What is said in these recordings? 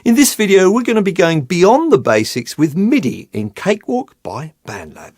In this video, we're going to be going beyond the basics with MIDI in Cakewalk by Bandlab.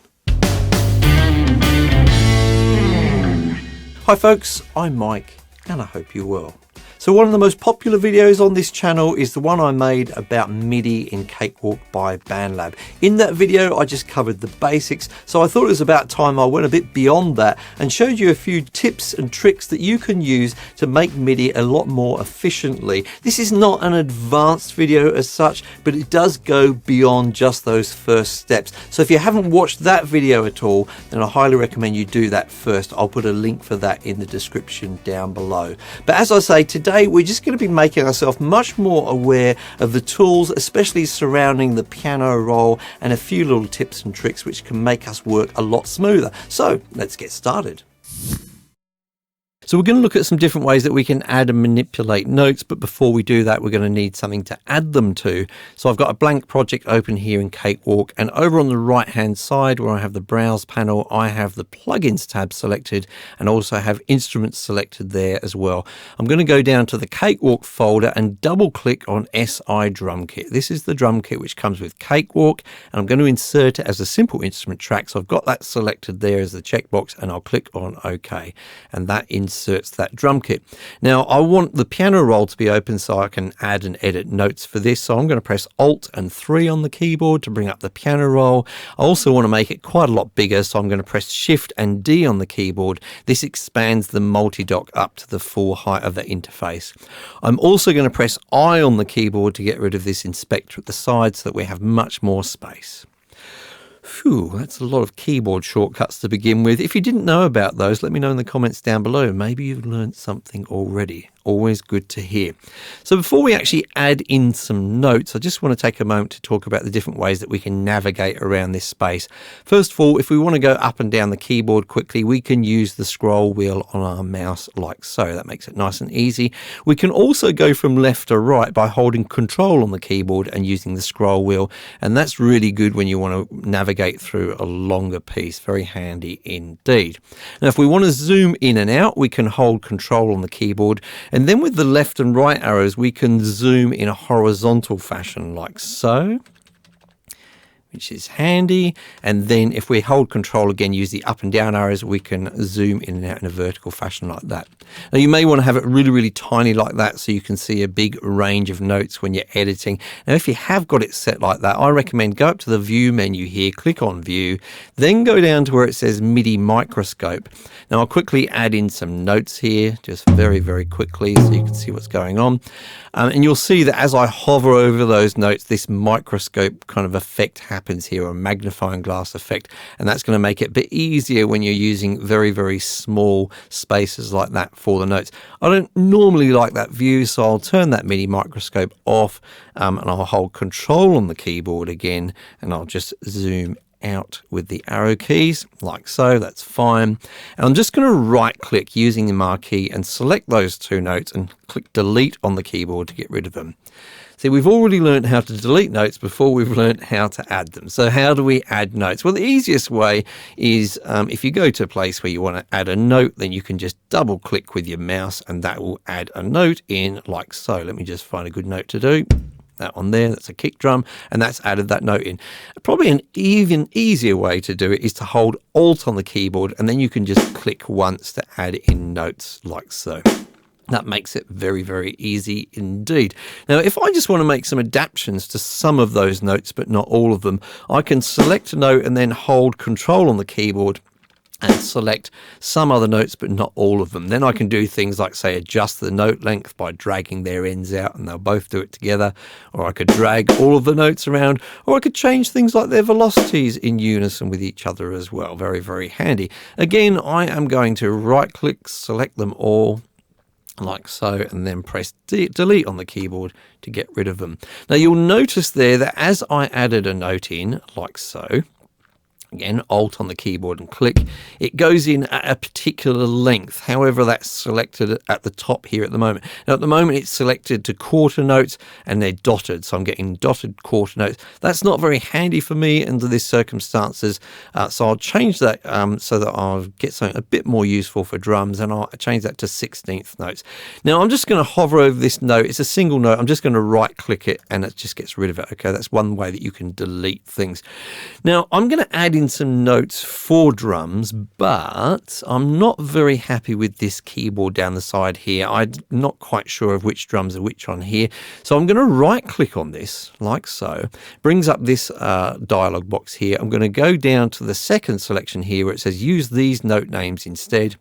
Hi folks, I'm Mike and I hope you're well. So one of the most popular videos on this channel is the one I made about MIDI in Cakewalk by Bandlab. In that video, I just covered the basics, so I thought it was about time I went a bit beyond that and showed you a few tips and tricks that you can use to make MIDI a lot more efficiently. This is not an advanced video as such, but it does go beyond just those first steps. So if you haven't watched that video at all, then I highly recommend you do that first. I'll put a link for that in the description down below. But as I say, today we're just going to be making ourselves much more aware of the tools, especially surrounding the piano roll, and a few little tips and tricks which can make us work a lot smoother. So let's get started. So we're going to look at some different ways that we can add and manipulate notes, but before we do that, we're going to need something to add them to. So I've got a blank project open here in Cakewalk, and over on the right hand side where I have the browse panel, I have the plugins tab selected and also have instruments selected there as well. I'm going to go down to the Cakewalk folder and double click on SI drum kit. This is the drum kit which comes with Cakewalk, and I'm going to insert it as a simple instrument track. So I've got that selected there as the checkbox, and I'll click on OK, and that inserts that drum kit. Now I want the piano roll to be open so I can add and edit notes for this. So I'm going to press Alt and 3 on the keyboard to bring up the piano roll. I also want to make it quite a lot bigger, so I'm going to press Shift and D on the keyboard. This expands the multi-dock up to the full height of the interface. I'm also going to press I on the keyboard to get rid of this inspector at the side so that we have much more space. Phew, that's a lot of keyboard shortcuts to begin with. If you didn't know about those, let me know in the comments down below. Maybe you've learned something already. Always good to hear. So before we actually add in some notes, I just want to take a moment to talk about the different ways that we can navigate around this space. First of all, if we want to go up and down the keyboard quickly, we can use the scroll wheel on our mouse like so. That makes it nice and easy. We can also go from left to right by holding Control on the keyboard and using the scroll wheel, and that's really good when you want to navigate through a longer piece. Very handy indeed. Now if we want to zoom in and out, we can hold Control on the keyboard, and then with the left and right arrows, we can zoom in a horizontal fashion like so, which is handy. And then if we hold Control again, use the up and down arrows, we can zoom in and out in a vertical fashion like that. Now you may want to have it really, really tiny like that so you can see a big range of notes when you're editing. Now if you have got it set like that, I recommend go up to the View menu here, click on View, then go down to where it says MIDI Microscope. Now I'll quickly add in some notes here, just very, very quickly so you can see what's going on. And you'll see that as I hover over those notes, this microscope kind of effect happens here, a magnifying glass effect, and that's going to make it a bit easier when you're using very, very small spaces like that for the notes. I don't normally like that view, so I'll turn that MIDI microscope off, and I'll hold Control on the keyboard again, and I'll just zoom out with the arrow keys like so. That's fine. And I'm just going to right click using the marquee and select those two notes and click Delete on the keyboard to get rid of them. See, we've already learned how to delete notes before we've learned how to add them. So how do we add notes? Well, the easiest way is if you go to a place where you want to add a note, then you can just double click with your mouse and that will add a note in like so. Let me just find a good note to do. That one there, that's a kick drum, and that's added that note in. Probably an even easier way to do it is to hold Alt on the keyboard, and then you can just click once to add in notes like so. That makes it very, very easy indeed. Now, if I just want to make some adaptations to some of those notes, but not all of them, I can select a note and then hold Control on the keyboard and select some other notes, but not all of them. Then I can do things like, say, adjust the note length by dragging their ends out, and they'll both do it together. Or I could drag all of the notes around, or I could change things like their velocities in unison with each other as well. Very, very handy. Again, I am going to right-click, select them all, like so, and then press Delete on the keyboard to get rid of them. Now, you'll notice there that as I added a note in, like so, Again, Alt on the keyboard and click. It goes in at a particular length. However, that's selected at the top here at the moment. Now, at the moment, it's selected to quarter notes and they're dotted. So I'm getting dotted quarter notes. That's not very handy for me under these circumstances. So I'll change that so that I'll get something a bit more useful for drums, and I'll change that to 16th notes. Now, I'm just going to hover over this note. It's a single note. I'm just going to right click it and it just gets rid of it. Okay, that's one way that you can delete things. Now, I'm going to add in some notes for drums, but I'm not very happy with this keyboard down the side here. I'm not quite sure of which drums are which on here. So I'm going to right click on this like so. Brings up this dialog box here. I'm going to go down to the second selection here where it says use these note names instead.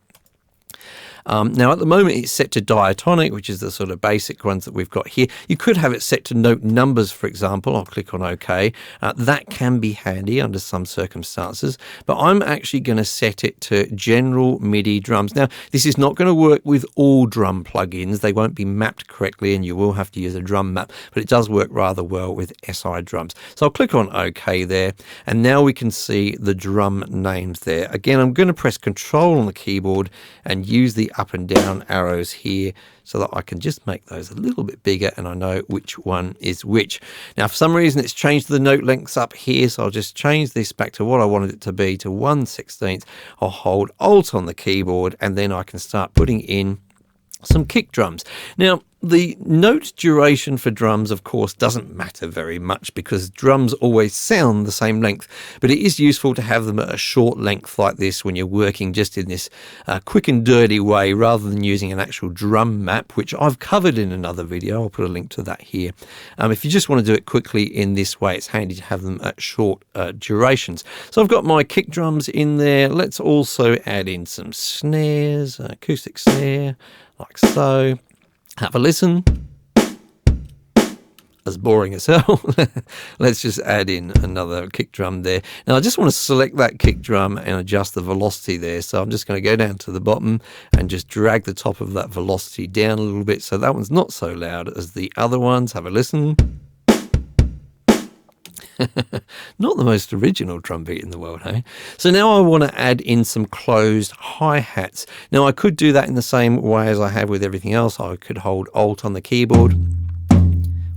Now, at the moment, it's set to diatonic, which is the sort of basic ones that we've got here. You could have it set to note numbers, for example. I'll click on OK. That can be handy under some circumstances, but I'm actually going to set it to general MIDI drums. Now, this is not going to work with all drum plugins. They won't be mapped correctly, and you will have to use a drum map, but it does work rather well with SI drums. So I'll click on OK there, and now we can see the drum names there. Again, I'm going to press Control on the keyboard and use the up and down arrows here so that I can just make those a little bit bigger and I know which one is which. Now, for some reason, it's changed the note lengths up here, so I'll just change this back to what I wanted it to be, to 1/16. I'll hold Alt on the keyboard and then I can start putting in some kick drums. Now, the note duration for drums, of course, doesn't matter very much because drums always sound the same length, but it is useful to have them at a short length like this when you're working just in this quick and dirty way rather than using an actual drum map, which I've covered in another video. I'll put a link to that here. If you just want to do it quickly in this way, it's handy to have them at short durations. So I've got my kick drums in there. Let's also add in some snares, acoustic snare, like so. Have a listen. As boring as hell. Let's just add in another kick drum there. Now I just want to select that kick drum and adjust the velocity there. So I'm just going to go down to the bottom and just drag the top of that velocity down a little bit so that one's not so loud as the other ones. Have a listen. Not the most original drum beat in the world, hey? So now I want to add in some closed hi-hats. Now I could do that in the same way as I have with everything else. I could hold Alt on the keyboard.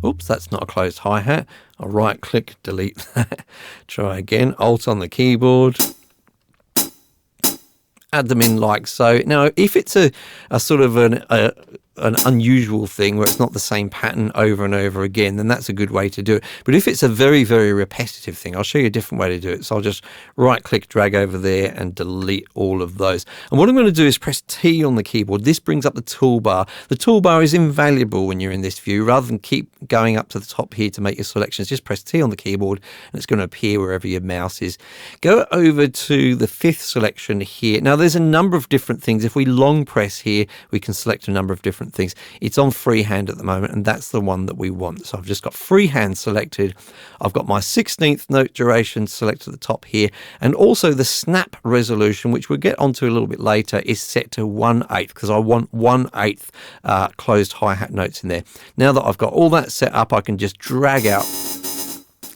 Oops, that's not a closed hi-hat. I'll right click, delete that. Try again, Alt on the keyboard. Add them in like so. Now, if it's a sort of an unusual thing where it's not the same pattern over and over again, then that's a good way to do it. But if it's a very, very repetitive thing, I'll show you a different way to do it. So I'll just right click, drag over there and delete all of those. And what I'm going to do is press T on the keyboard. This brings up the toolbar. The toolbar is invaluable when you're in this view. Rather than keep going up to the top here to make your selections, just press T on the keyboard and it's going to appear wherever your mouse is. Go over to the fifth selection here. Now there's a number of different things. If we long press here, we can select a number of different things. It's on freehand at the moment, and that's the one that we want. So I've just got freehand selected. I've got my 16th note duration selected at the top here, and also the snap resolution, which we'll get onto a little bit later, is set to 1/8 because I want 1/8 closed hi-hat notes in there. Now that I've got all that set up, I can just drag out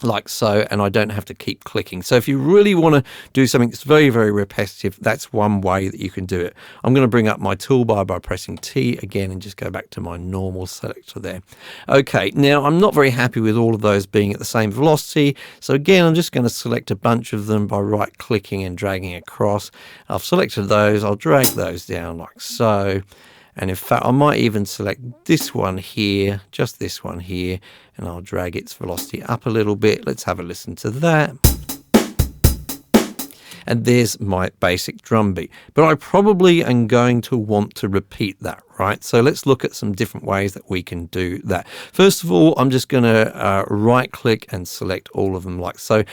like so, and I don't have to keep clicking. So if you really want to do something that's very, very repetitive, that's one way that you can do it. I'm going to bring up my toolbar by pressing T again and just go back to my normal selector there. Okay, now I'm not very happy with all of those being at the same velocity. So again, I'm just going to select a bunch of them by right clicking and dragging across. I've selected those. I'll drag those down like so. And in fact, I might even select this one here, just this one here, and I'll drag its velocity up a little bit. Let's have a listen to that. And there's my basic drum beat. But I probably am going to want to repeat that, right? So let's look at some different ways that we can do that. First of all, I'm just going to right click and select all of them like so.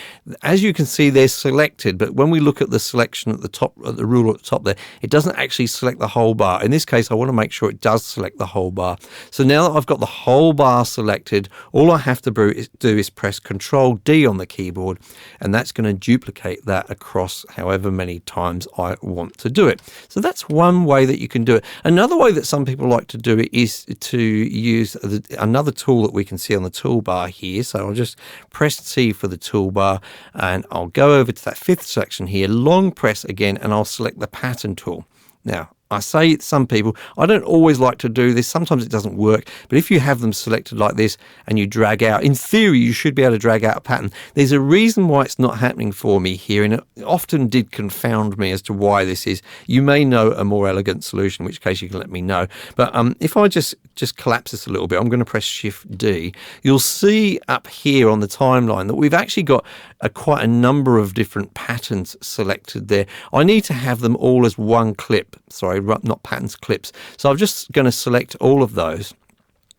As you can see, they're selected, but when we look at the selection at the top, at the rule at the top there, it doesn't actually select the whole bar. In this case, I want to make sure it does select the whole bar. So now that I've got the whole bar selected, all I have to do is press Control D on the keyboard, and that's going to duplicate that across however many times I want to do it. So that's one way that you can do it. Another way that some people like to do it is to use another tool that we can see on the toolbar here. So I'll just press T for the toolbar, and I'll go over to that fifth section here, long press again, and I'll select the pattern tool. Now, I say some people, I don't always like to do this. Sometimes it doesn't work. But if you have them selected like this and you drag out, in theory, you should be able to drag out a pattern. There's a reason why it's not happening for me here, and it often did confound me as to why this is. You may know a more elegant solution, in which case you can let me know. But if I just collapse this a little bit, I'm going to press Shift D. You'll see up here on the timeline that we've actually got quite a number of different patterns selected there. I need to have them all as one clip. Sorry, not patterns, clips. So I'm just going to select all of those.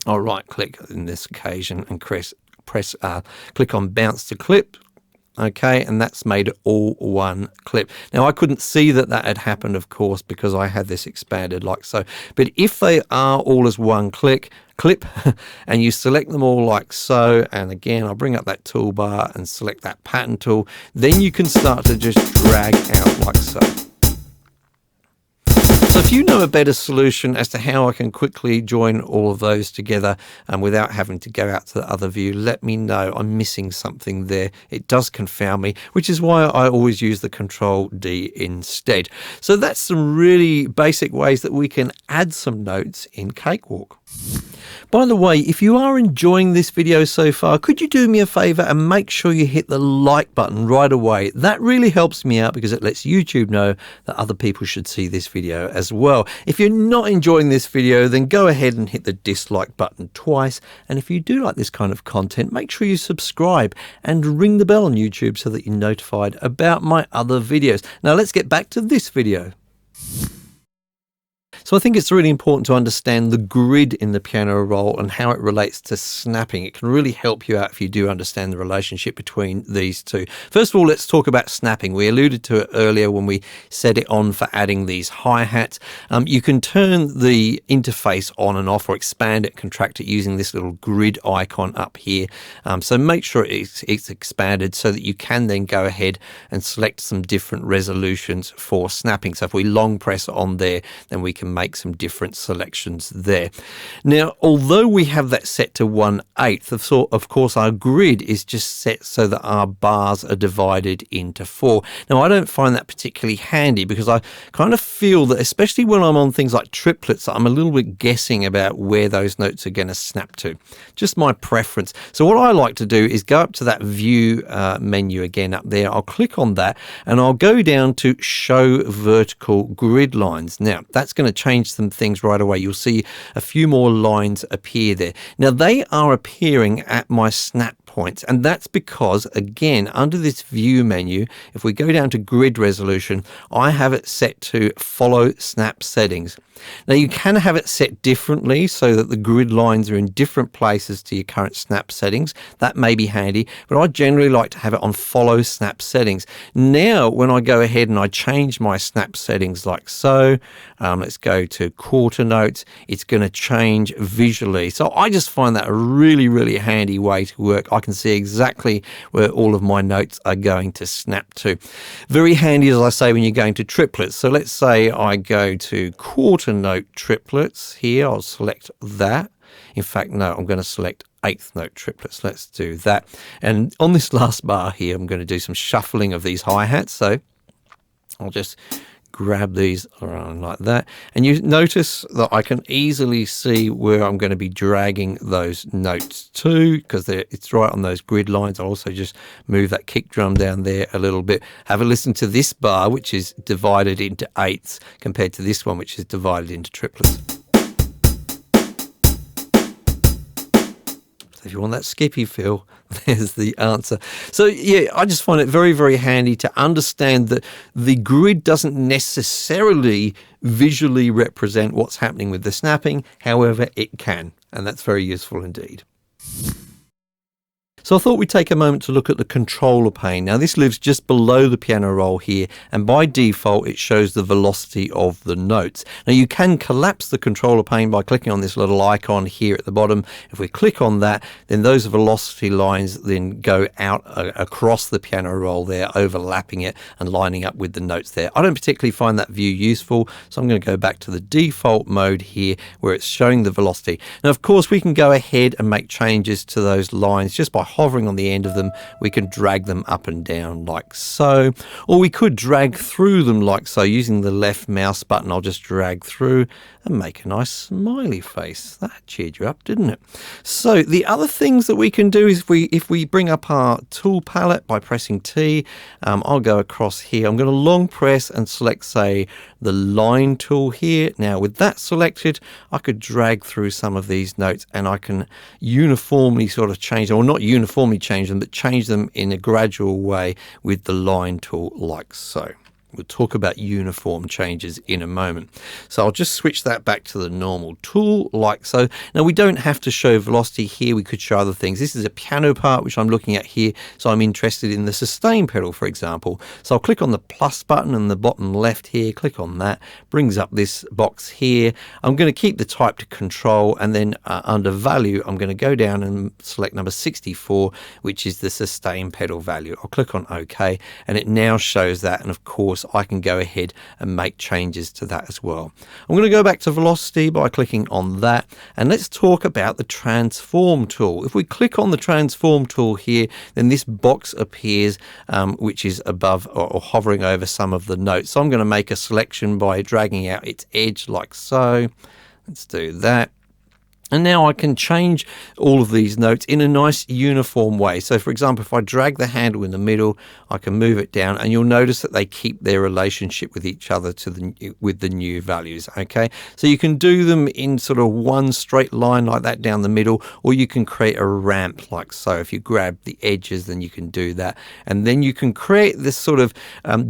I'll right click in this occasion and click on bounce to clip. Okay, and that's made it all one clip. Now, I couldn't see that had happened, of course, because I had this expanded like so. But if they are all as one clip, and you select them all like so, and again, I'll bring up that toolbar and select that pattern tool, then you can start to just drag out like so. So if you know a better solution as to how I can quickly join all of those together without having to go out to the other view, let me know. I'm missing something there. It does confound me, which is why I always use the Control D instead. So that's some really basic ways that we can add some notes in Cakewalk. By the way, if you are enjoying this video so far, could you do me a favor and make sure you hit the like button right away? That really helps me out because it lets YouTube know that other people should see this video as well. If you're not enjoying this video, then go ahead and hit the dislike button twice. And if you do like this kind of content, make sure you subscribe and ring the bell on YouTube so that you're notified about my other videos. Now let's get back to this video. So I think it's really important to understand the grid in the piano roll and how it relates to snapping. It can really help you out if you do understand the relationship between these two. First of all, let's talk about snapping. We alluded to it earlier when we set it on for adding these hi-hats. You can turn the interface on and off or expand it, contract it using this little grid icon up here. So make sure it's expanded so that you can then go ahead and select some different resolutions for snapping. So if we long press on there, then we can make some different selections there. Now, although we have that set to 1/8, of course, our grid is just set so that our bars are divided into 4. Now, I don't find that particularly handy because I kind of feel that, especially when I'm on things like triplets, I'm a little bit guessing about where those notes are going to snap to. Just my preference. So what I like to do is go up to that view menu again up there. I'll click on that and I'll go down to show vertical grid lines. Now, that's going to change some things right away. You'll see a few more lines appear there. Now they are appearing at my snap points, and that's because, again, under this view menu, if we go down to grid resolution, I have it set to follow snap settings. Now you can have it set differently so that the grid lines are in different places to your current snap settings. That may be handy, but I generally like to have it on follow snap settings. Now when I go ahead and I change my snap settings like so, let's go to quarter notes, it's going to change visually. So I just find that a really, really handy way to work. I can see exactly where all of my notes are going to snap to. Very handy, as I say, when you're going to triplets. So let's say I go to quarter note triplets here. I'll select that. In fact, no, I'm going to select eighth note triplets. Let's do that. And on this last bar here, I'm going to do some shuffling of these hi-hats. So I'll just grab these around like that, and you notice that I can easily see where I'm going to be dragging those notes to, because it's right on those grid lines. I'll also just move that kick drum down there a little bit. Have a listen to this bar, which is divided into eighths, compared to this one, which is divided into triplets. If you want that skippy feel, there's the answer. So yeah, I just find it very, very handy to understand that the grid doesn't necessarily visually represent what's happening with the snapping. However, it can, and that's very useful indeed. So I thought we'd take a moment to look at the controller pane. Now this lives just below the piano roll here, and by default it shows the velocity of the notes. Now you can collapse the controller pane by clicking on this little icon here at the bottom. If we click on that, then those velocity lines then go out across the piano roll there, overlapping it and lining up with the notes there. I don't particularly find that view useful, so I'm going to go back to the default mode here where it's showing the velocity. Now of course we can go ahead and make changes to those lines just by hovering on the end of them. We can drag them up and down like so, or we could drag through them like so. Using the left mouse button, I'll just drag through and make a nice smiley face. That cheered you up, didn't it? So the other things that we can do is if we bring up our tool palette by pressing T, I'll go across here. I'm going to long press and select, say, the line tool here. Now with that selected, I could drag through some of these notes and I can uniformly sort of change them, or not uniformly change them, but change them in a gradual way with the line tool like so. We'll talk about uniform changes in a moment. So I'll just switch that back to the normal tool like so. Now we don't have to show velocity here. We could show other things. This is a piano part which I'm looking at here. So I'm interested in the sustain pedal, for example. So I'll click on the plus button in the bottom left here. Click on that. Brings up this box here. I'm going to keep the type to control, and then under value, I'm going to go down and select number 64, which is the sustain pedal value. I'll click on OK, and it now shows that. And of course, I can go ahead and make changes to that as well. I'm going to go back to velocity by clicking on that, and let's talk about the transform tool. If we click on the transform tool here, then this box appears which is above or hovering over some of the notes. So I'm going to make a selection by dragging out its edge like so. Let's do that. And now I can change all of these notes in a nice uniform way. So for example, if I drag the handle in the middle, I can move it down, and you'll notice that they keep their relationship with each other with the new values. Okay, so you can do them in sort of one straight line like that down the middle, or you can create a ramp like so. If you grab the edges, then you can do that. And then you can create this sort of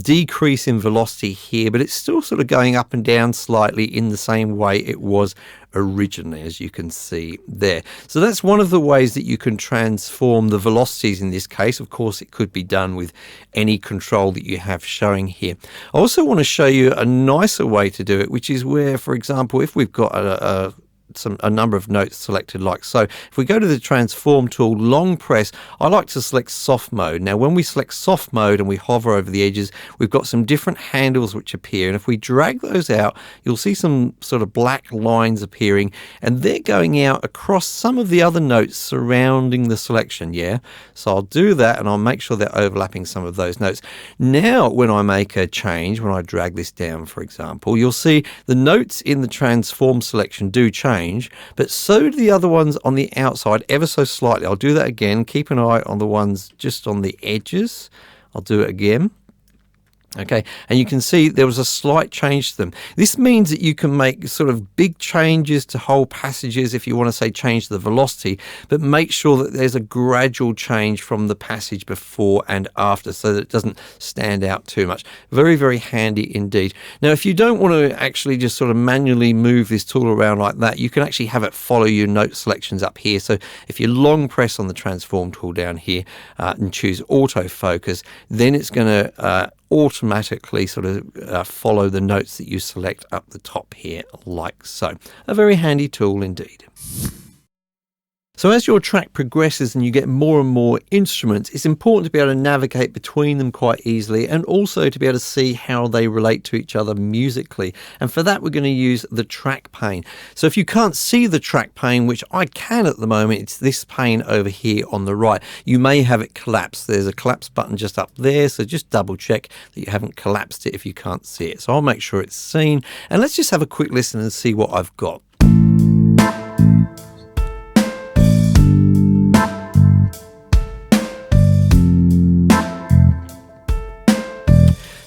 decrease in velocity here, but it's still sort of going up and down slightly in the same way it was originally, as you can see there. So that's one of the ways that you can transform the velocities in this case. Of course, it could be done with any control that you have showing here. I also want to show you a nicer way to do it, which is where, for example, if we've got a number of notes selected like so. If we go to the transform tool, long press, I like to select soft mode. Now when we select soft mode and we hover over the edges, we've got some different handles which appear, and if we drag those out, you'll see some sort of black lines appearing, and they're going out across some of the other notes surrounding the selection. Yeah, so I'll do that, and I'll make sure they're overlapping some of those notes. Now when I make a change, when I drag this down, for example, you'll see the notes in the transform selection do change, but so do the other ones on the outside ever so slightly. I'll do that again. Keep an eye on the ones just on the edges. I'll do it again. Okay, and you can see there was a slight change to them. This means that you can make sort of big changes to whole passages if you want to, say, change the velocity, but make sure that there's a gradual change from the passage before and after so that it doesn't stand out too much. Very, very handy indeed. Now, if you don't want to actually just sort of manually move this tool around like that, you can actually have it follow your note selections up here. So if you long press on the transform tool down here and choose autofocus, then it's going to automatically sort of follow the notes that you select up the top here like so. A very handy tool indeed. So as your track progresses and you get more and more instruments, it's important to be able to navigate between them quite easily, and also to be able to see how they relate to each other musically. And for that, we're going to use the track pane. So if you can't see the track pane, which I can at the moment, it's this pane over here on the right. You may have it collapsed. There's a collapse button just up there, so just double check that you haven't collapsed it if you can't see it. So I'll make sure it's seen, and let's just have a quick listen and see what I've got.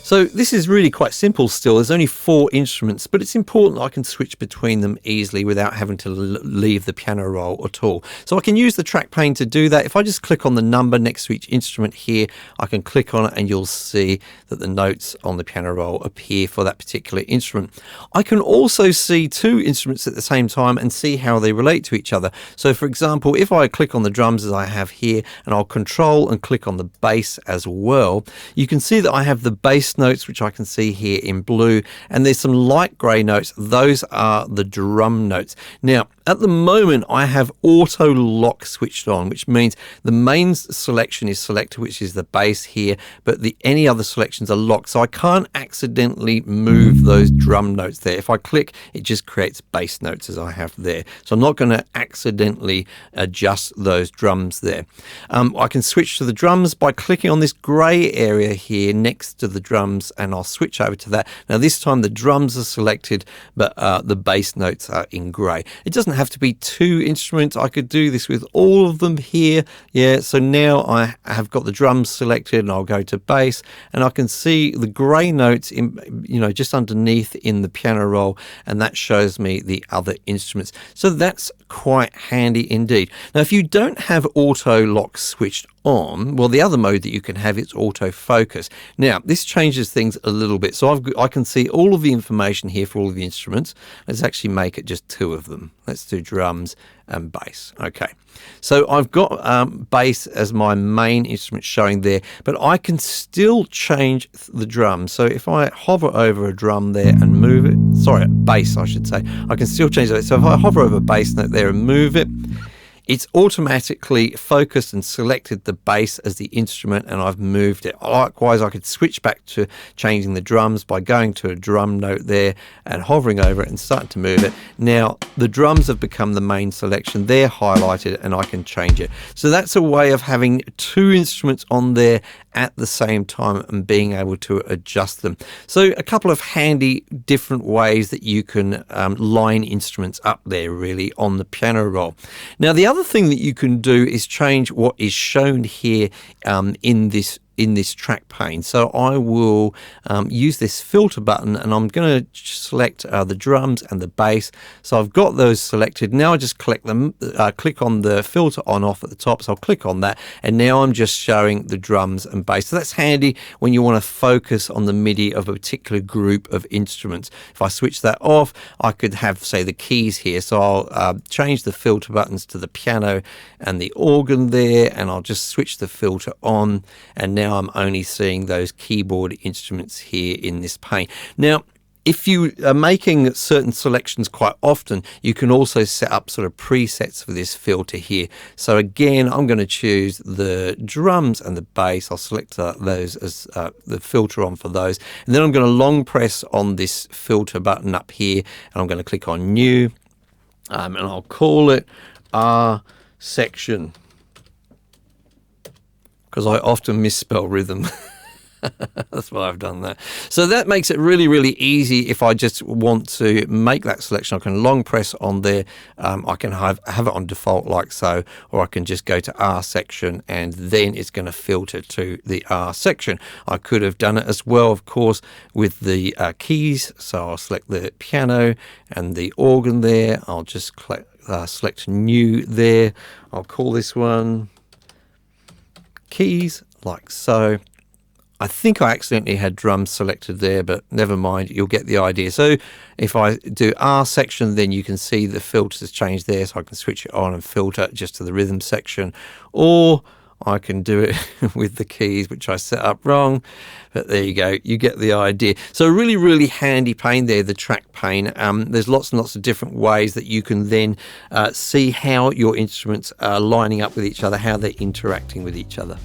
So this is really quite simple still. There's only 4 instruments, but it's important that I can switch between them easily without having to leave the piano roll at all. So I can use the track pane to do that. If I just click on the number next to each instrument here, I can click on it and you'll see that the notes on the piano roll appear for that particular instrument. I can also see 2 instruments at the same time and see how they relate to each other. So for example, if I click on the drums as I have here, and I'll control and click on the bass as well, you can see that I have the bass notes, which I can see here in blue, and there's some light grey notes. Those are the drum notes. Now at the moment I have auto lock switched on, which means the main selection is selected, which is the bass here, but any other selections are locked, so I can't accidentally move those drum notes there. If I click, it just creates bass notes as I have there, so I'm not going to accidentally adjust those drums there. I can switch to the drums by clicking on this grey area here next to the drums, and I'll switch over to that. Now this time the drums are selected, but the bass notes are in grey. It doesn't have to be 2 instruments. I could do this with all of them here. Yeah, so now I have got the drums selected, and I'll go to bass, and I can see the grey notes in, just underneath in the piano roll, and that shows me the other instruments. So that's quite handy indeed. Now if you don't have auto lock switched on, well, the other mode that you can have is auto focus. Now this changes things a little bit, so I can see all of the information here for all of the instruments. Let's actually make it just 2 of them. Let's do drums and bass. Okay, so I've got bass as my main instrument showing there, but I can still change the drum. So if I hover over a drum there and move it, sorry, bass I should say, I can still change that. So if I hover over a bass note there and move it, it's automatically focused and selected the bass as the instrument, and I've moved it. Likewise, I could switch back to changing the drums by going to a drum note there and hovering over it and starting to move it. Now the drums have become the main selection. They're highlighted and I can change it. So that's a way of having 2 instruments on there at the same time and being able to adjust them. So a couple of handy different ways that you can line instruments up there really on the piano roll. Now the other thing that you can do is change what is shown here in this track pane. So I will use this filter button, and I'm going to select the drums and the bass. So I've got those selected. Now I just click on the filter on off at the top. So I'll click on that, and now I'm just showing the drums and bass. So that's handy when you want to focus on the MIDI of a particular group of instruments. If I switch that off, I could have, say, the keys here. So I'll change the filter buttons to the piano and the organ there, and I'll just switch the filter on, and now I'm only seeing those keyboard instruments here in this pane. Now if you are making certain selections quite often, you can also set up sort of presets for this filter here. So again, I'm going to choose the drums and the bass. I'll select those as the filter on for those, and then I'm going to long press on this filter button up here, and I'm going to click on new, and I'll call it R section, because I often misspell rhythm. That's why I've done that. So that makes it really, really easy. If I just want to make that selection, I can long press on there. I can have it on default like so, or I can just go to R section, and then it's going to filter to the R section. I could have done it as well, of course, with the keys. So I'll select the piano and the organ there. I'll just select new there. I'll call this one keys, like so. I think I accidentally had drums selected there, but never mind, you'll get the idea. So if I do R section, then you can see the filters changed there, so I can switch it on and filter just to the rhythm section, or I can do it with the keys, which I set up wrong, but there you go, you get the idea. So really, really handy pane there, the track pane. There's lots and lots of different ways that you can then see how your instruments are lining up with each other, how they're interacting with each other.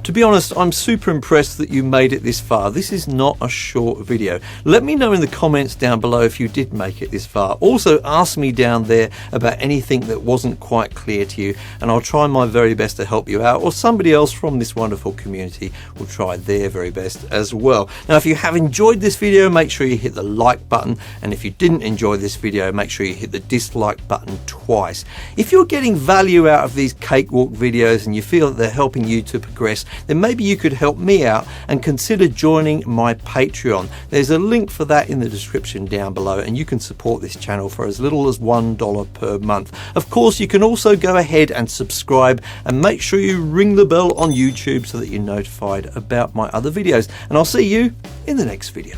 To be honest, I'm super impressed that you made it this far. This is not a short video. Let me know in the comments down below if you did make it this far. Also, ask me down there about anything that wasn't quite clear to you, and I'll try my very best to help you out, or somebody else from this wonderful community will try their very best as well. Now, if you have enjoyed this video, make sure you hit the like button, and if you didn't enjoy this video, make sure you hit the dislike button twice. If you're getting value out of these Cakewalk videos and you feel that they're helping you to progress, then maybe you could help me out and consider joining my Patreon. There's a link for that in the description down below, and you can support this channel for as little as $1 per month. Of course, you can also go ahead and subscribe and make sure you ring the bell on YouTube so that you're notified about my other videos. And I'll see you in the next video.